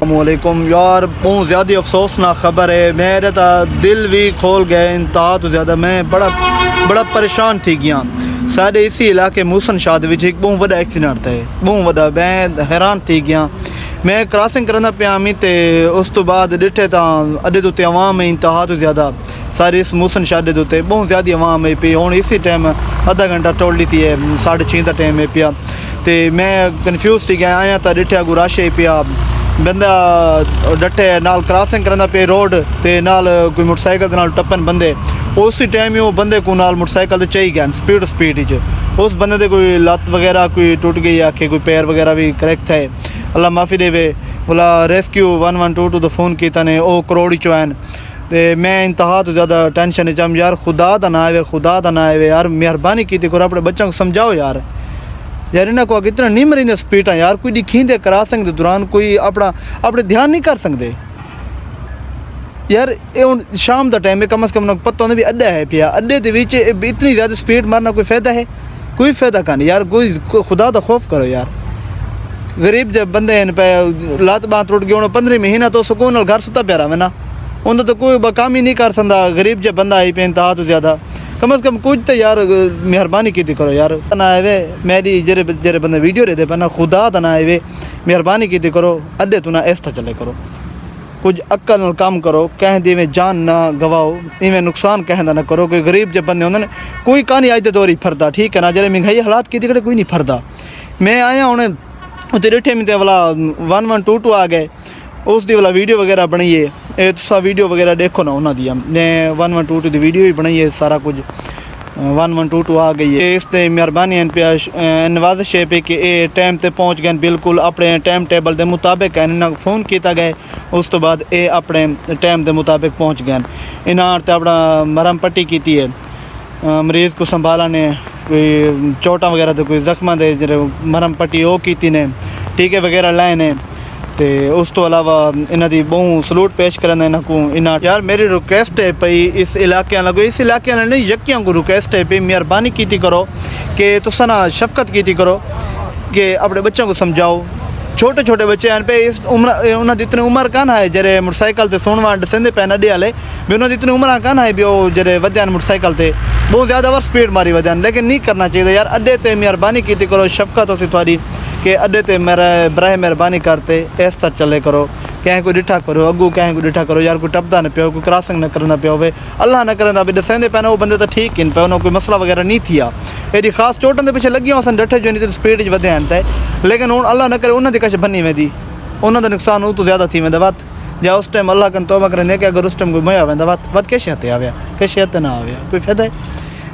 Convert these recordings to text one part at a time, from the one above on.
السلام علیکم یار، بہت زیادہ افسوسناک خبر ہے. میرا تو دل بھی کھول گئے انتہا تو زیادہ. میں بڑا پریشان تھی گیا. سارے اسی علاقے موسن شاہ ایک بہت بڑا ایکسیڈنٹ ہے، بہت بڑا. میں حیران تھی گیا. میں کراسنگ کرنا پیا میں تے اس تو بعد ڈٹھے تا اڈے دوتے عوام ہے انتہا تو زیادہ. سارے اس موسن شاہ دے دوتے بہت زیادہ عوام ہے پی. ہوں اسی ٹائم آدھا گھنٹہ ٹول لیتی ہے 6:30 کا ٹائم ہے پیا. تے میں کنفیوز تھی گیا آیا تا ڈٹھے اگو رش ہے پیا. بندہ ڈٹے نال کراسنگ کرنا پہ روڈ تے نال کوئی موٹر سائیکل نال ٹپن بندے. اسی ٹائم ہی وہ بندے کو نال موٹر سائیکل تے چاہی گیا سپیڈ اس بندے دے کوئی لت وغیرہ کوئی ٹوٹ گئی آکھے کوئی پیر وغیرہ بھی کریکٹ تھے. اللہ معافی دے وے. بولا ریسکیو 112 تو فون کیتا نے او کروڑی چوین. تے میں انتہا تو زیادہ ٹینشن چم یار خدا دا نہ آئے خدا دا نہ آئے یار. مہربانی کیتی کرو اپنے بچوں کو سمجھاؤ یار انہاں کو اتنا نہیں مریں سپیڈاں یار. کوئی دکھیں دے کراسنگ دے دوران کوئی اپنے دھیان نہیں کر سکتے یار. شام دا ٹائم ہے کم از کم پتہ ہونا بھی اڈا ہے پیا. اڈے دے وچ اتنی زیادہ سپیڈ مارنا کوئی فائدہ ہے؟ کوئی فائدہ کہانی یار. کوئی خدا دا خوف کرو یار. غریب جب بندے ہیں پہ لات باں ٹوٹ گئے انہوں 15 مہینہ تو سکون نال گھر ستا پیا رہا نا. انہوں تو کوئی کام ہی نہیں کر سکتا. غریب جب بندہ آئی پہ انتہا تو زیادہ کم از کم کچھ تو یار مہربانی کیتی کرو یار. نہ آئے میری جرے بندے ویڈیو رہتے پہ نا خدا دا نہ آئے مہربانی کیتی کرو. اڈے تو نہ ایسا چلے کرو. کچھ عقل نال کام کرو. کہیں دی میں جان نہ گواؤ. ایویں نقصان کہیں دا نہ کرو. کوئی غریب جب بندے ہوندے کوئی کہانی آج دے دور ہی پھردا ٹھیک ہے نا. جرے مہنگائی حالات کیتی کڑے کوئی نہیں پھردا. میں آیا ہوں اتنے ڈٹھے میں تے والا 1122 آ گئے. اس دی والا ویڈیو وغیرہ بنائیے. تسا ویڈیو وغیرہ دیکھو نا انہاں دی. میں 1122 دی ویڈیو ہی بنائی ہے سارا کچھ. 1122 آ گئی ہے. اس تے مہربانی پیا نوازش ہے پہ کہ اے ٹائم تے پہنچ گئے بالکل اپنے ٹائم ٹیبل دے مطابق. انہاں فون کیتا گئے اس تو بعد اے اپنے ٹائم دے مطابق پہنچ گئے. انہاں تے اپنا مرہم پٹی کیتی ہے. مریض کو سنبھالا نے کوئی چوٹاں وغیرہ تے کوئی زخماں دے جڑے مرہم پٹی او کیتی نے ٹیکے وغیرہ لائے نے. تے اس تو علاوہ انہاں دی بہت سلوٹ پیش کرنا انہاں کو. انہاں یار میری ریکویسٹ ہے پئی اس علاقے والوں کو اس علاقے والوں نہیں یکیاں کو ریکویسٹ ہے پئی مہربانی کیتی کرو کہ تساں نا شفقت کیتی کرو کہ اپنے بچوں کو سمجھاؤ. چھوٹے بچے ہیں پہ اس عمر انہاں دی اتنی عمر کہاں ہے جرے موٹر سائیکل تے سونوا ڈسندے پے نڈے والے بھی انہاں دی اتنی عمر کہاں ہے بھی وہ جرے ودیان موٹر سائیکل تے بہت زیادہ ور سپیڈ ماری ودیان. لیکن نہیں کرنا چاہیے یار. اڈے تے مہربانی کیتی کرو شفقت ہوسی تھوڑی کہ اڈے تے میرا براہ مہربانی کرتے اس طرح چلے کرو. کہیں کوئی ڈٹھا کرو اگو کہیں کوئی ڈٹھا کرو یار. کوئی ٹپدا نہ پیو کوئی کراسنگ نہ کرنا پیا ہوئے. اللہ نہ کرنا بھی ڈسندے پے وہ بندے تو ٹھیک ہن پہ انہوں کوئی مسئلہ وغیرہ نہیں تھیا. ایڈی خاص چوٹن دے پیچھے لگی ہوسن ڈٹھے جو نہیں سپیڈ ودے ہیں تے. لیکن ہوں اللہ نہ کرے انہاں دی کچھ بنی ویندی انہاں دا نقصان وہ تو زیادہ تھی ویندا. وت جا اس ٹائم اللہ کن توبہ کرن دے کہ اگر اس ٹائم کوئی میا ویندا وت کے شہتے آویا کہ شہتے نہ آویا کوئی فائدہ ہے.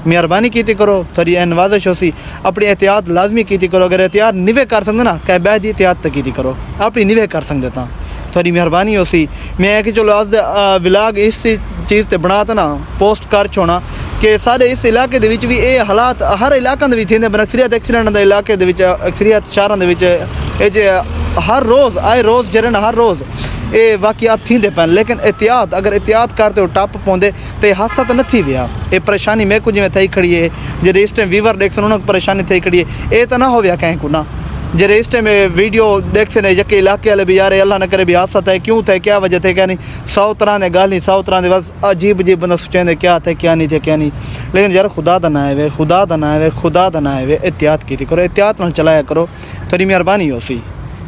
مہربانی کیتی کرو تھوڑی نوازش ہوسی. اپنی احتیاط لازمی کیتی کرو. اگر احتیاط نیوے کر سکتے نا کہ بعد احتیاط تک کیتی کرو اپنی نیوے کر سکتے تا تھوڑی مہربانی ہوسی. میں کہ چلو آج ولاگ اس چیز تے بنا تے نا پوسٹ کر چھوڑا کہ سارے اس علاقے دے وچ بھی اے حالات ہر علاقے دے وچ تھیندے. اکثریت ایکسیڈنٹ دے علاقے دے وچ اکثریت شہراں دے وچ اے جے ہر روز آئے روز جرن ہر روز اے واقعات تھیندے پن. لیکن احتیاط اگر احتیاط کرتے ہو ٹپ پوندے تے حادثہ تو نہ تھی ویا. اے پریشانی میں کو جویں تھئی کھڑی ہے جڑے اس ٹائم ویور دیکھن انہاں کو پریشانی تھئی کھڑی ہے. اے تو نہ ہویا کہیں کو نہ جڑے اس ٹائم ویڈیو دیکھن یکے علاقے والے بھی یار اللہ نہ کرے بھی حادثہ تھے کیوں تھے کیا وجہ تھے کیا نہیں 100 طرح دے گل نہیں 100 طرح دے بس عجیب بندہ سوچیں کیا تھے کیا نہیں تھے کیا نہیں. لیکن یار خدا دا نہ آئے خدا دا نہ آئے خدا دا نہ آئے احتیاط کیتی کرو. احتیاط نال چلایا کرو تھوڑی مہربانی ہوسی.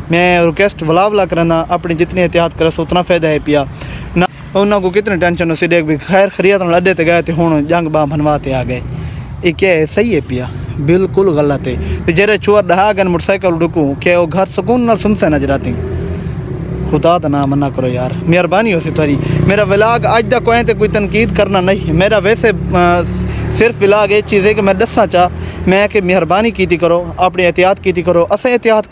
میں ریکویسٹ ولا کرنا اپنی جتنی احتیاط کرے سو اتنا فائدہ ہے پیا. نہ انہوں کو کتنی ٹینشن ہو سی دیکھ بھی خیر خریت نال اڈے تے گئے تے ہوں جنگ باں بنواتے آ گئے. یہ کیا ہے صحیح ہے پیا بالکل غلط ہے. جرے چور ڈہا گن موٹر سائیکل ڈکوں کہ وہ گھر سکون نال سنسے نظر آتی. خدا دا نام نہ کرو یار مہربانی ہوسی تھوڑی. میرا ولاگ اج دا کوئی تے کوئی تنقید کرنا نہیں. میرا ویسے صرف ولاگ یہ چیز ہے کہ میں دساں چاہ میں کہ مہربانی کیتی کرو اپنی احتیاط کیتی کرو. اسے احتیاط